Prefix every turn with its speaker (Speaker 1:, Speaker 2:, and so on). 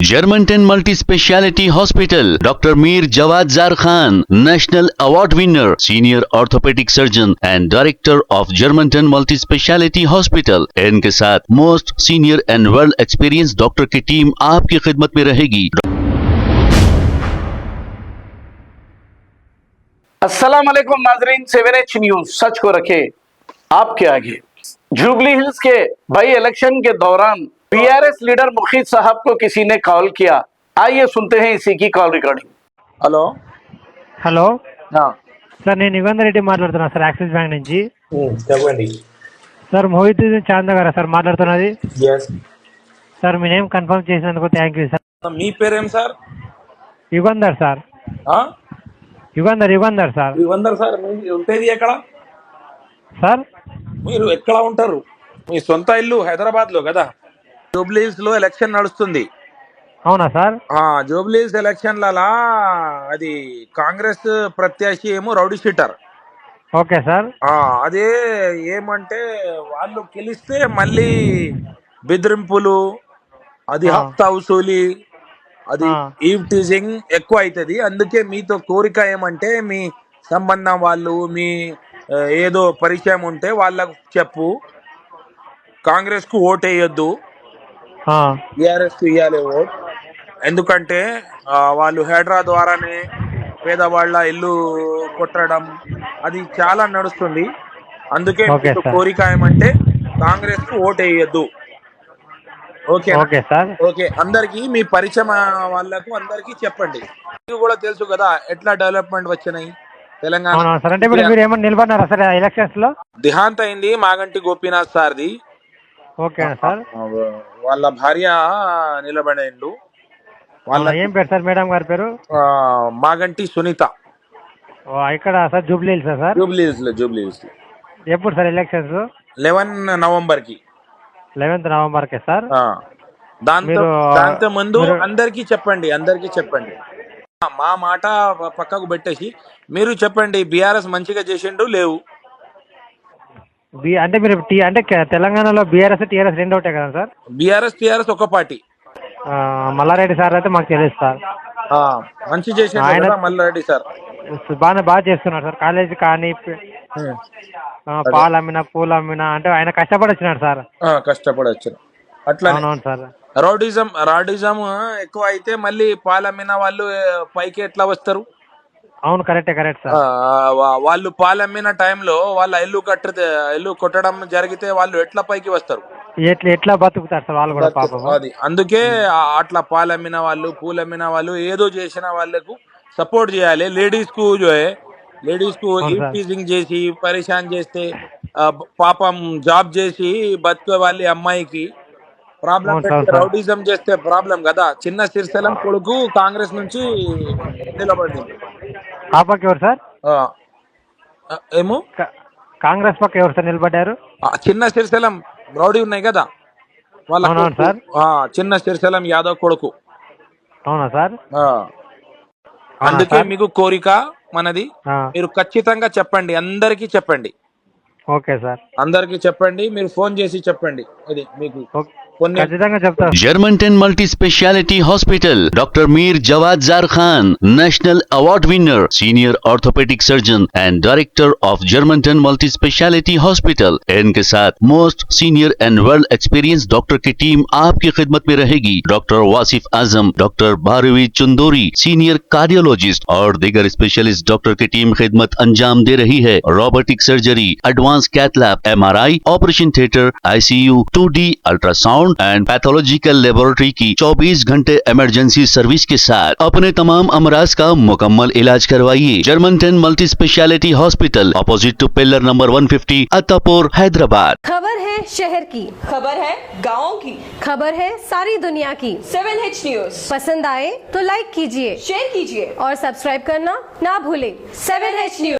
Speaker 1: Germantown Multi Speciality Hospital, Dr. Mir Jawad Zar Khan, National Award winner, Senior Orthopedic Surgeon and Director of Germantown Multi Speciality Hospital. इनके साथ most senior and world experience doctor की team आपकी खिदमत में रहेगी।
Speaker 2: अस्सलाम वालेकुम नाजरीन, 7H न्यूज सच को रखे आपके आगे। जुबली हिल्स के भाई इलेक्शन के दौरान बीआरएस लीडर मुखीद साहब को किसी ने कॉल किया। आइए सुनते हैं इसी की कॉल रिकॉर्डिंग।
Speaker 3: హలో
Speaker 4: హలో
Speaker 3: ఆ,
Speaker 4: సార్, నేను యుగంధర్ రెడ్డి మాట్లాడుతున్నా సార్, యాక్సిస్ బ్యాంక్ నుంచి.
Speaker 3: చెప్పండి.
Speaker 4: సార్, మోహితుద్దీన్ చాందా గారా సార్ మాట్లాడుతున్నది?
Speaker 3: ఎస్
Speaker 4: సార్, మీ నేమ్ కన్ఫర్మ్ చేసినందుకు థ్యాంక్ యూ సార్.
Speaker 3: మీ పేరేం సార్?
Speaker 4: యుగంధర్ సార్,
Speaker 3: ఆ?
Speaker 4: యుగంధర్ సార్.
Speaker 3: ఇవందరు సార్, మీరు ఉండేది ఎక్కడ?
Speaker 4: సార్,
Speaker 3: మీరు ఎక్కడ ఉంటారు? మీ సొంత ఇల్లు హైదరాబాద్ లో కదా? జూబ్లీస్ లో ఎలక్షన్ నడుస్తుంది.
Speaker 4: అవునా సార్?
Speaker 3: జూబ్లీస్ ఎలక్షన్లలో అది కాంగ్రెస్ ప్రత్యర్థి ఏమో రౌడీ షీటర్.
Speaker 4: Okay sir.
Speaker 3: అదే ఏమంటే వాళ్ళు గెలిస్తే మళ్ళీ బెదిరింపులు, అది హఫ్తా వసూలి, అది ఈవ్ టీజింగ్ ఎక్కువ అవుతుంది. అందుకే మీతో కోరిక ఏమంటే మీ సంబంధం వాళ్ళు, మీ ఏదో పరిచయం ఉంటే వాళ్ళకు చెప్పు, కాంగ్రెస్ కు ఓట్ వేయొద్దు, టిఆర్ఎస్ కు ఇవ్వాలి ఓట్. ఎందుకంటే వాళ్ళు హైడ్రా ద్వారానే పేదవాళ్ళ ఇల్లు కొట్టడం అది చాలా నడుస్తుంది. అందుకే మీతో కోరిక ఏమంటే కాంగ్రెస్ కు ఓట్ వేయొద్దు.
Speaker 4: Okay sir.
Speaker 3: ఓకే, అందరికి మీ పరిచయం వాళ్ళకు అందరికి చెప్పండి. మీకు కూడా తెలుసు కదా ఎట్లా డెవలప్మెంట్ వచ్చినాయి తెలంగాణ.
Speaker 4: అంటే మీరు ఏమన్నా నిలబడినారా సార్ ఎలక్షన్స్ లో?
Speaker 3: దేహాంత్ అయింది మాగంటి గోపీనాథ్ సార్ది.
Speaker 4: Okay sir.
Speaker 3: వాళ్ళ భార్య నిలబడిండు. వాళ్ళ
Speaker 4: ఏం పేరు సార్ మేడం గారి పేరు?
Speaker 3: మాగంటి సునీత.
Speaker 4: ఇక్కడ sir Jubilee hills sir?
Speaker 3: Jubilee hills.
Speaker 4: ఎప్పుడు సార్ ఎలక్షన్స్?
Speaker 3: 11 నవంబర్ కి.
Speaker 4: 11th నవంబర్ కే సార్.
Speaker 3: దాంతో ముందు అందరికి చెప్పండి. మా మాట పక్కకు పెట్టేసి మీరు చెప్పండి, బీఆర్ఎస్ మంచిగా చేసిండు లేవు.
Speaker 4: అంటే మీరు అంటే తెలంగాణలో బీఆర్ఎస్ టీఆర్ఎస్ రెండు ఒకటే కదా సార్?
Speaker 3: బీఆర్ఎస్ ఒక పార్టీ.
Speaker 4: మల్లారెడ్డి సార్ అయితే మాకు తెలుసు సార్,
Speaker 3: మంచి చేసిండు మల్లారెడ్డి సార్.
Speaker 4: బాగా చేస్తున్నారు సార్. కాలేజీ కానీ పాలు అమ్మినా పూలు అమ్మినా అంటే ఆయన కష్టపడి వచ్చినాడు సార్.
Speaker 3: అట్లా
Speaker 4: అవునవును సార్.
Speaker 3: రాడిజం ఎక్కువ అయితే మళ్ళీ పాలు అమ్మిన వాళ్ళు పైకి ఎట్లా వస్తారు?
Speaker 4: అవును, కరెక్ట్ సార్.
Speaker 3: వాళ్ళు పాలు అమ్మిన టైంలో వాళ్ళ ఇల్లు కొట్టడం జరిగితే వాళ్ళు ఎట్లా పైకి వస్తారు?
Speaker 4: ఎట్లా బతుకుతారు సార్ వాళ్ళు కూడా పాపం.
Speaker 3: అది అందుకే అట్లా పాలు అమ్మిన వాళ్ళు, పూలు అమ్మిన వాళ్ళు, ఏదో చేసిన వాళ్ళకు సపోర్ట్ చేయాలి. లేడీస్ కు టీజింగ్ చేసి పరేషాన్ చేస్తే పాపం జాబ్ చేసి బతుకే వాళ్ళ అమ్మాయికి ప్రాబ్లం, రౌడిజం చేస్తే ప్రాబ్లం కదా. చిన్న సిరిసెలం కొడుకు కాంగ్రెస్ నుంచి నిలబడింది.
Speaker 4: ఆ పక్క ఎవరు సార్?
Speaker 3: ఏమో
Speaker 4: కాంగ్రెస్ పక్క ఎవరు సార్ నిలబడ్డారు?
Speaker 3: చిన్న సిరిసెలం రౌడీ ఉన్నాయి కదా వాళ్ళ
Speaker 4: సార్.
Speaker 3: చిన్న సిరిసెలం యాదవ్ కొడుకు.
Speaker 4: అవునా సార్?
Speaker 3: అందుకే మీకు కోరిక మనది, మీరు ఖచ్చితంగా చెప్పండి, అందరికి చెప్పండి.
Speaker 4: ఓకే సార్,
Speaker 3: అందరికి చెప్పండి. మీరు ఫోన్ చేసి చెప్పండి. ఇది మీకు
Speaker 1: Germantown Multi Speciality Hospital, Dr. Mir Jawad Zar Khan, National Award winner, Senior Orthopedic Surgeon and Director of Germantown Multi Speciality Hospital. इनके साथ most senior and world experience doctor की टीम आपकी खिदमत में रहेगी। डॉक्टर वासिफ आजम, डॉक्टर भारवी चुंदोरी, सीनियर कार्डियोलॉजिस्ट और दीगर specialist doctor की टीम खिदमत अंजाम दे रही है। Robotic surgery, advance cath lab, MRI, operation theatre, ICU, 2D ultrasound and pathological laboratory की 24 घंटे इमरजेंसी सर्विस के साथ अपने तमाम अमराज का मुकम्मल इलाज करवाइए। Germanten multi speciality hospital, opposite to pillar number 150, Attapur, Hyderabad.
Speaker 5: खबर है शहर की,
Speaker 6: खबर है गाँव की,
Speaker 5: खबर है सारी दुनिया की।
Speaker 6: 7H न्यूज
Speaker 5: पसंद आए तो लाइक कीजिए,
Speaker 6: शेयर कीजिए
Speaker 5: और सब्सक्राइब करना ना भूलें।
Speaker 6: 7H news.